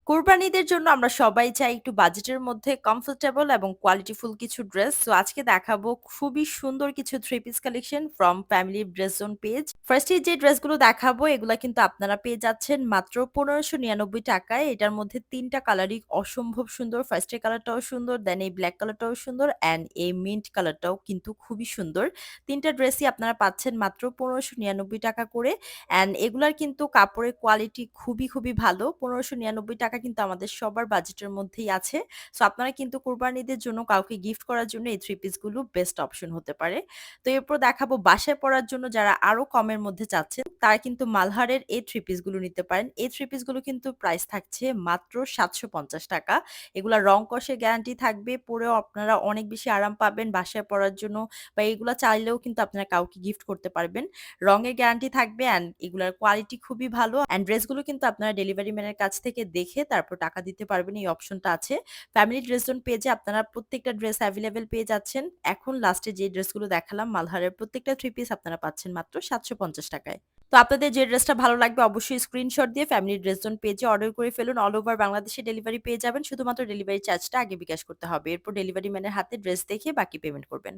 কোরবানিদের জন্য আমরা সবাই চাই একটু বাজেটের মধ্যে কমফোর্টেবল এবং কোয়ালিটিফুল কিছু ড্রেস। সো আজকে দেখাবো খুবই সুন্দর কিছু three piece collection from family dress zone page. ফার্স্টে যে ড্রেসগুলো দেখাবো এগুলা কিন্তু আপনারা পেয়ে যাচ্ছেন মাত্র ৳১৫৯৯ এটার মধ্যে ৩ টা কালারই অসম্ভব সুন্দর। ফার্স্ট এর কালারটাও সুন্দর, দেন এই ব্লাক কালারটাও সুন্দর অ্যান্ড এই মিন্ট কালারটাও কিন্তু খুবই সুন্দর। ৩ টা ড্রেসই আপনারা পাচ্ছেন মাত্র ৳১৫৯৯ করে। অ্যান্ড এগুলার কিন্তু কাপড়ের কোয়ালিটি খুবই ভালো। ৳১৫৯৯ কিন্তু আমাদের সবার বাজেটের মধ্যেই আছে। সো আপনারা কিন্তু কোরবানিদের জন্য কাউকে গিফট করার জন্য এই থ্রি পিস গুলো বেস্ট অপশন হতে পারে। তো এরপর দেখাবো বাসায় পড়ার জন্য যারা আরো কমের মধ্যে চাচ্ছেন, তারা কিন্তু মালহারের এই থ্রি পিস গুলো নিতে পারেন। এই থ্রি পিস গুলো কিন্তু প্রাইস থাকছে মাত্র ৳৭৫০। এগুলা রং কষের গ্যারান্টি থাকবে। পরেও আপনারা অনেক বেশি আরাম পাবেন বাসায় পড়ার জন্য বা এগুলা চাইলেও কিন্তু আপনারা কাউকে গিফট করতে পারবেন। রঙের গ্যারান্টি থাকবে অ্যান্ড এগুলার কোয়ালিটি খুবই ভালো অ্যান্ড ড্রেসগুলো কিন্তু আপনারা ডেলিভারি ম্যানের কাছ থেকে দেখে তারপর টাকা দিতে পারবেন, এই অপশনটা আছে। ফ্যামিলি ড্রেস জোন পেজে আপনারা প্রত্যেকটা ড্রেস এভেলেবেল পেয়ে যাচ্ছেন। এখন লাস্টে যে ড্রেসগুলো দেখালাম মালহারের প্রত্যেকটা থ্রি পিস আপনারা পাচ্ছেন মাত্র ৳৭৫০ তো আপনাদের যে ড্রেসটা ভালো লাগবে অবশ্যই স্ক্রিনশট দিয়ে ফ্যামিলি ড্রেস জোন পেজে অর্ডার করে ফেলুন। অল ওভার বাংলাদেশে ডেলিভারি পেয়ে যাবেন। শুধুমাত্র ডেলিভারি চার্জটা আগে বিকাশ করতে হবে। এরপর ডেলিভারি ম্যানের হাতে ড্রেস দেখে বাকি পেমেন্ট করবেন।